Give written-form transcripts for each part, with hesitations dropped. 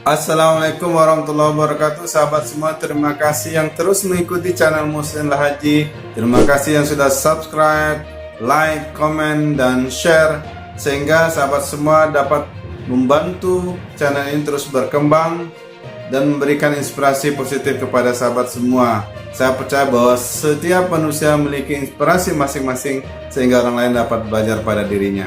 Assalamualaikum warahmatullahi wabarakatuh. Sahabat semua, terima kasih yang terus mengikuti channel Muslim Haji. Terima kasih yang sudah subscribe, like, komen, dan share, sehingga sahabat semua dapat membantu channel ini terus berkembang dan memberikan inspirasi positif kepada sahabat semua. Saya percaya bahwa setiap manusia memiliki inspirasi masing-masing sehingga orang lain dapat belajar pada dirinya.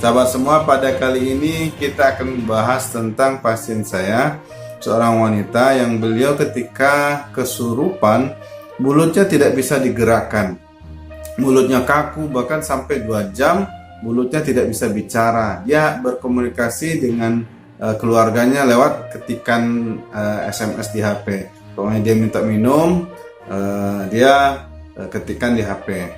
Sahabat semua, pada kali ini kita akan membahas tentang pasien saya, seorang wanita yang beliau ketika kesurupan, mulutnya tidak bisa digerakkan. Mulutnya kaku, bahkan sampai 2 jam mulutnya tidak bisa bicara. Dia berkomunikasi dengan keluarganya lewat ketikan SMS di HP. Pokoknya dia minta minum, dia ketikan di HP.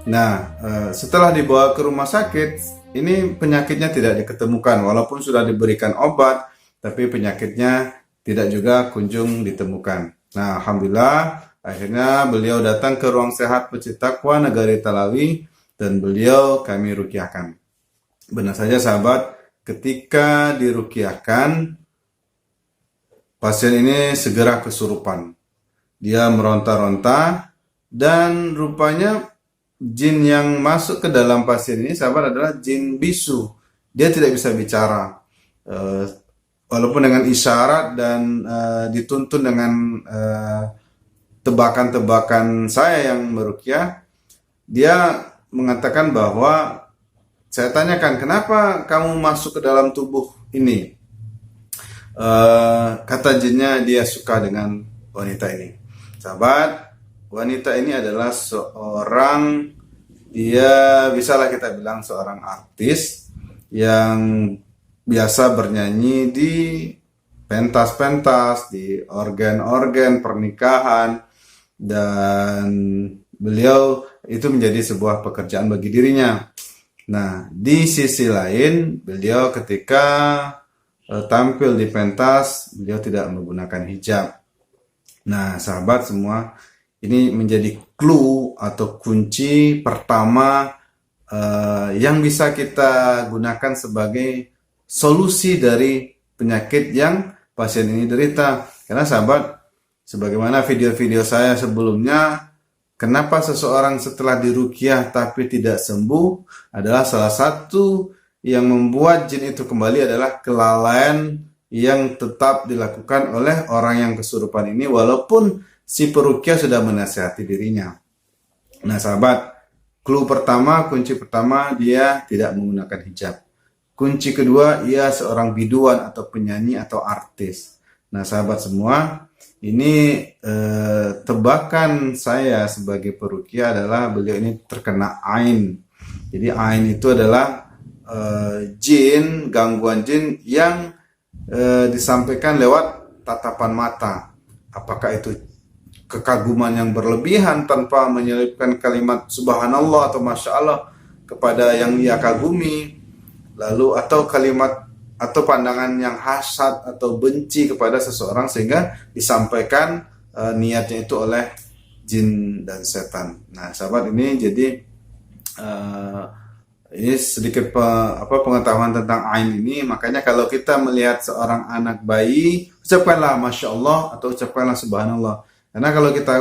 Nah, setelah dibawa ke rumah sakit, ini penyakitnya tidak diketemukan, walaupun sudah diberikan obat, tapi penyakitnya tidak juga kunjung ditemukan. Nah, alhamdulillah, akhirnya beliau datang ke Ruang Sehat Pecinta Taqwa Negari Talawi, dan beliau kami ruqyahkan. Benar saja sahabat, ketika diruqyahkan, pasien ini segera kesurupan. Dia meronta-ronta, dan rupanya jin yang masuk ke dalam pasien ini sahabat adalah jin bisu. Dia tidak bisa bicara, walaupun dengan isyarat dan dituntun dengan tebakan-tebakan saya yang meruqyah. Dia mengatakan bahwa, saya tanyakan, kenapa kamu masuk ke dalam tubuh ini? Kata jinnya, dia suka dengan wanita ini. Sahabat, wanita ini adalah seorang, dia bisalah kita bilang seorang artis yang biasa bernyanyi di pentas-pentas, di organ-organ pernikahan, dan beliau itu menjadi sebuah pekerjaan bagi dirinya. Nah, di sisi lain, beliau ketika tampil di pentas, beliau tidak menggunakan hijab. Nah, sahabat semua, ini menjadi clue atau kunci pertama yang bisa kita gunakan sebagai solusi dari penyakit yang pasien ini derita. Karena sahabat, sebagaimana video-video saya sebelumnya, kenapa seseorang setelah diruqyah tapi tidak sembuh, adalah salah satu yang membuat jin itu kembali adalah kelalaian yang tetap dilakukan oleh orang yang kesurupan ini, walaupun si peruqyah sudah menasihati dirinya. Nah sahabat, clue pertama, kunci pertama, dia tidak menggunakan hijab. Kunci kedua, ia seorang biduan atau penyanyi atau artis. Nah sahabat semua, ini tebakan saya sebagai peruqyah adalah beliau ini terkena ain. Jadi ain itu adalah jin, gangguan jin yang disampaikan lewat tatapan mata. Apakah itu kekaguman yang berlebihan tanpa menyelipkan kalimat subhanallah atau masya Allah kepada yang ia kagumi, lalu atau kalimat atau pandangan yang hasad atau benci kepada seseorang sehingga disampaikan niatnya itu oleh jin dan setan. Nah sahabat, ini jadi ini sedikit pengetahuan tentang ain ini. Makanya kalau kita melihat seorang anak bayi, ucapkanlah masya Allah atau ucapkanlah subhanallah. Karena kalau kita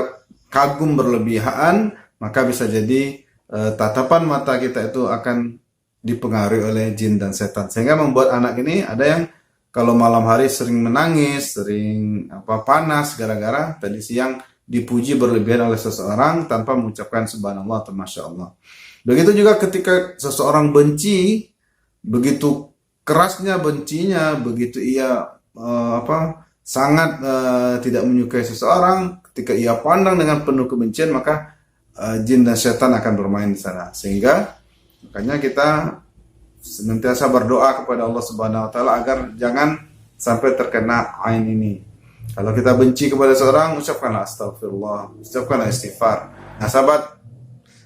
kagum berlebihan, maka bisa jadi tatapan mata kita itu akan dipengaruhi oleh jin dan setan. Sehingga membuat anak ini ada yang kalau malam hari sering menangis, sering panas gara-gara tadi siang dipuji berlebihan oleh seseorang tanpa mengucapkan subhanallah atau masya Allah. Begitu juga ketika seseorang benci, begitu kerasnya bencinya, begitu ia sangat tidak menyukai seseorang, ketika ia pandang dengan penuh kebencian, maka jin dan setan akan bermain di sana. Sehingga makanya kita senantiasa berdoa kepada Allah Subhanahu wa taala agar jangan sampai terkena ain ini. Kalau kita benci kepada seorang, ucapkanlah astagfirullah, ucapkanlah istighfar. Nah sahabat,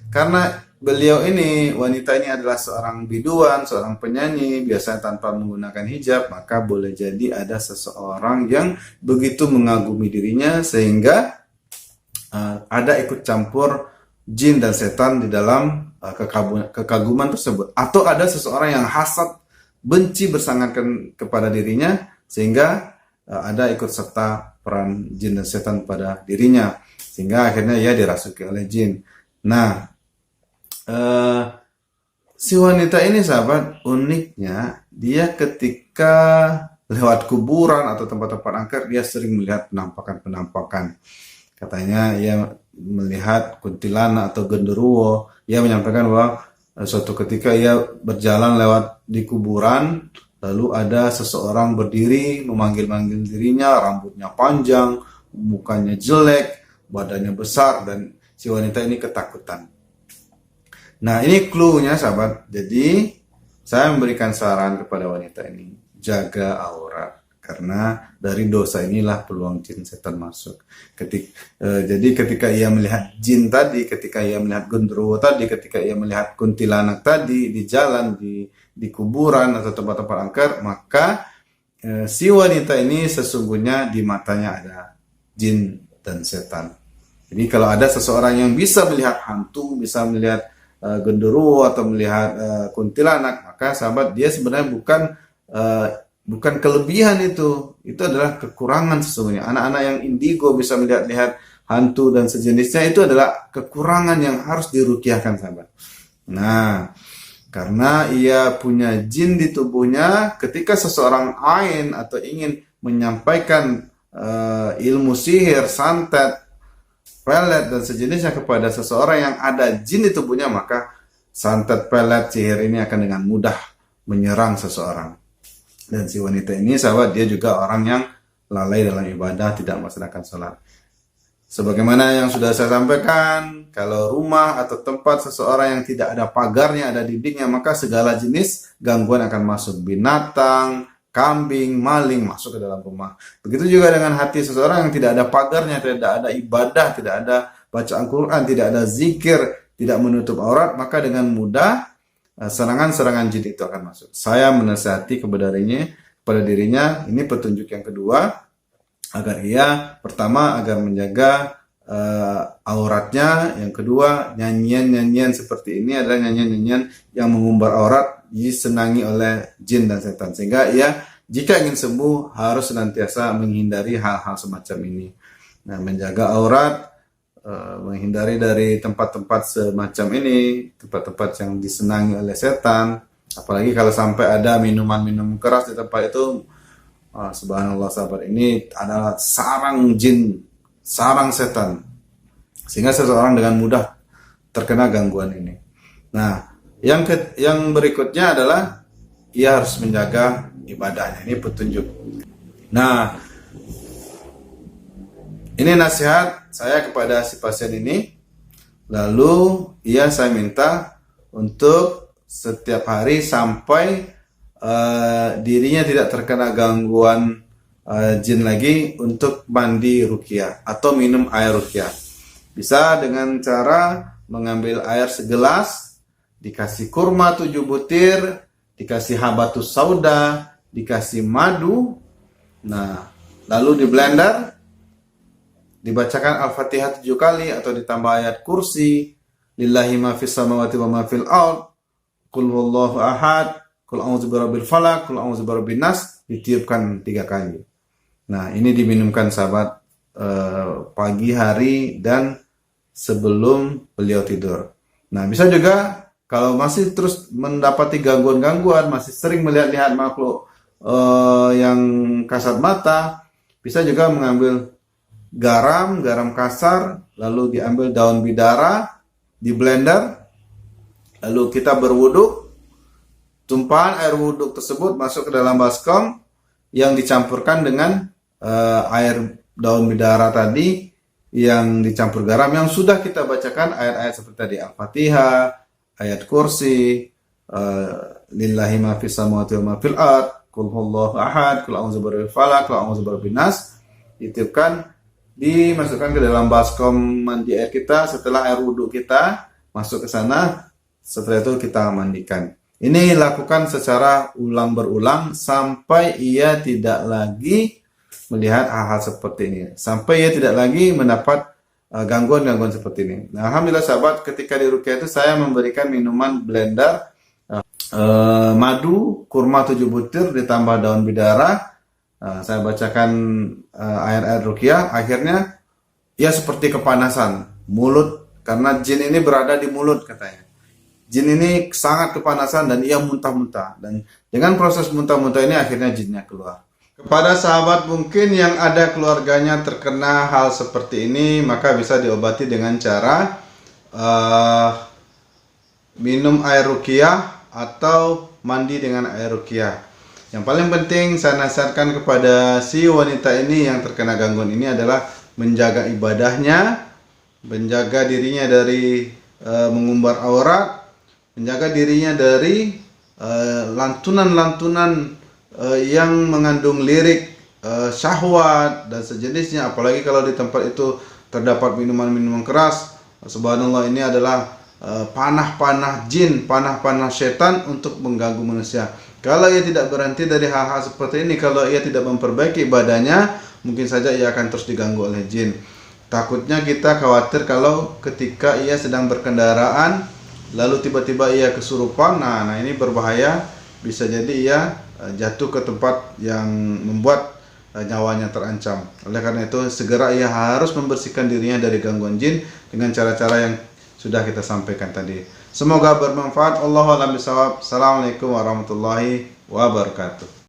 karena beliau ini, wanita ini adalah seorang biduan, seorang penyanyi, biasanya tanpa menggunakan hijab, maka boleh jadi ada seseorang yang begitu mengagumi dirinya sehingga ada ikut campur jin dan setan di dalam kekaguman tersebut. Atau ada seseorang yang hasad, benci bersangatkan kepada dirinya sehingga ada ikut serta peran jin dan setan pada dirinya, sehingga akhirnya ia dirasuki oleh jin. Nah, si wanita ini sahabat, uniknya dia ketika lewat kuburan atau tempat-tempat angker, dia sering melihat penampakan-penampakan. Katanya ia melihat kuntilanak atau genderuwo. Ia menyampaikan bahwa suatu ketika ia berjalan lewat di kuburan, lalu ada seseorang berdiri memanggil-manggil dirinya, rambutnya panjang, mukanya jelek, badannya besar, dan si wanita ini ketakutan. Nah, ini clue-nya sahabat. Jadi saya memberikan saran kepada wanita ini, jaga aurat, karena dari dosa inilah peluang jin setan masuk. Jadi ketika ia melihat jin tadi, ketika ia melihat genderuwo tadi, ketika ia melihat kuntilanak tadi di jalan, di kuburan atau tempat-tempat angker, maka si wanita ini sesungguhnya di matanya ada jin dan setan. Jadi kalau ada seseorang yang bisa melihat hantu, bisa melihat genderuwo atau melihat kuntilanak, maka sahabat, dia sebenarnya bukan kelebihan itu adalah kekurangan sesungguhnya. Anak-anak yang indigo bisa melihat-lihat hantu dan sejenisnya, itu adalah kekurangan yang harus diruqyahkan sahabat. Nah, karena ia punya jin di tubuhnya, ketika seseorang ain atau ingin menyampaikan ilmu sihir, santet, pelet dan sejenisnya kepada seseorang yang ada jin di tubuhnya, maka santet, pelet, sihir ini akan dengan mudah menyerang seseorang. Dan si wanita ini sahabat, dia juga orang yang lalai dalam ibadah, tidak melaksanakan sholat. Sebagaimana yang sudah saya sampaikan, kalau rumah atau tempat seseorang yang tidak ada pagarnya, ada dindingnya, maka segala jenis gangguan akan masuk. Binatang, kambing, maling masuk ke dalam rumah. Begitu juga dengan hati seseorang yang tidak ada pagarnya, tidak ada ibadah, tidak ada bacaan Quran, tidak ada zikir, tidak menutup aurat, maka dengan mudah serangan-serangan jin itu akan masuk. Saya menasihati kepada dirinya, ini petunjuk yang kedua, agar ia pertama agar menjaga auratnya, yang kedua nyanyian-nyanyian seperti ini adalah nyanyian-nyanyian yang mengumbar aurat, disenangi oleh jin dan setan, sehingga ia jika ingin sembuh harus senantiasa menghindari hal-hal semacam ini. Nah, menjaga aurat, menghindari dari tempat-tempat semacam ini, tempat-tempat yang disenangi oleh setan, apalagi kalau sampai ada minuman-minum keras di tempat itu. Subhanallah sahabat, ini adalah sarang jin, sarang setan, sehingga seseorang dengan mudah terkena gangguan ini. Nah, yang berikutnya adalah ia harus menjaga ibadahnya. Ini petunjuk. Nah, ini nasihat saya kepada si pasien ini. Lalu saya minta untuk setiap hari sampai dirinya tidak terkena gangguan jin lagi, untuk mandi ruqyah atau minum air ruqyah. Bisa dengan cara mengambil air segelas, dikasih kurma 7 butir, dikasih habatus sauda, dikasih madu. Nah, lalu di blender, dibacakan Al-Fatihah 7 kali atau ditambah ayat kursi, lillahi ma fis samawati wa ma fil ard, qul huwallahu ahad, qul a'udzu birabbil falaq, qul a'udzu birabbin nas, ditiupkan 3 kali. Nah, ini diminumkan sahabat pagi hari dan sebelum beliau tidur. Nah, bisa juga kalau masih terus mendapati gangguan-gangguan, masih sering melihat-lihat makhluk yang kasat mata, bisa juga mengambil garam kasar, lalu diambil daun bidara, di blender, lalu kita berwudhu. Tumpahan air wudhu tersebut masuk ke dalam baskom yang dicampurkan dengan air daun bidara tadi yang dicampur garam, yang sudah kita bacakan ayat-ayat seperti tadi, Al-Fatihah, ayat kursi, lillahi ma fis samawati wa ma fil ard, qul huwallahu ahad, qul a'udzu birabbil falaq, qul a'udzu birabbin nas, ditiupkan, dimasukkan ke dalam baskom mandi air kita. Setelah air wudhu kita masuk ke sana, setelah itu kita mandikan. Ini lakukan secara ulang berulang sampai ia tidak lagi melihat hal-hal seperti ini, sampai ia tidak lagi mendapat gangguan-gangguan seperti ini. Nah, alhamdulillah sahabat, ketika di ruqyah itu saya memberikan minuman blender, madu, kurma 7 butir ditambah daun bidara, saya bacakan ayat-ayat ruqyah, akhirnya ia seperti kepanasan mulut, karena jin ini berada di mulut katanya. Jin ini sangat kepanasan dan ia muntah-muntah, dan dengan proses muntah-muntah ini akhirnya jinnya keluar. Kepada sahabat mungkin yang ada keluarganya terkena hal seperti ini, maka bisa diobati dengan cara minum air ruqyah atau mandi dengan air ruqyah. Yang paling penting saya nasihatkan kepada si wanita ini yang terkena gangguan ini adalah menjaga ibadahnya, menjaga dirinya dari mengumbar aurat, menjaga dirinya dari lantunan-lantunan yang mengandung lirik syahwat dan sejenisnya, apalagi kalau di tempat itu terdapat minuman-minuman keras. Subhanallah, ini adalah panah-panah jin, panah-panah setan untuk mengganggu manusia. Kalau ia tidak berhenti dari hal-hal seperti ini, kalau ia tidak memperbaiki ibadahnya, mungkin saja ia akan terus diganggu oleh jin. Takutnya kita khawatir kalau ketika ia sedang berkendaraan lalu tiba-tiba ia kesurupan, nah ini berbahaya, bisa jadi ia jatuh ke tempat yang membuat nyawanya terancam. Oleh karena itu segera ia harus membersihkan dirinya dari gangguan jin dengan cara-cara yang sudah kita sampaikan tadi. Semoga bermanfaat. Allahu a'lam bishawab. Assalamualaikum warahmatullahi wabarakatuh.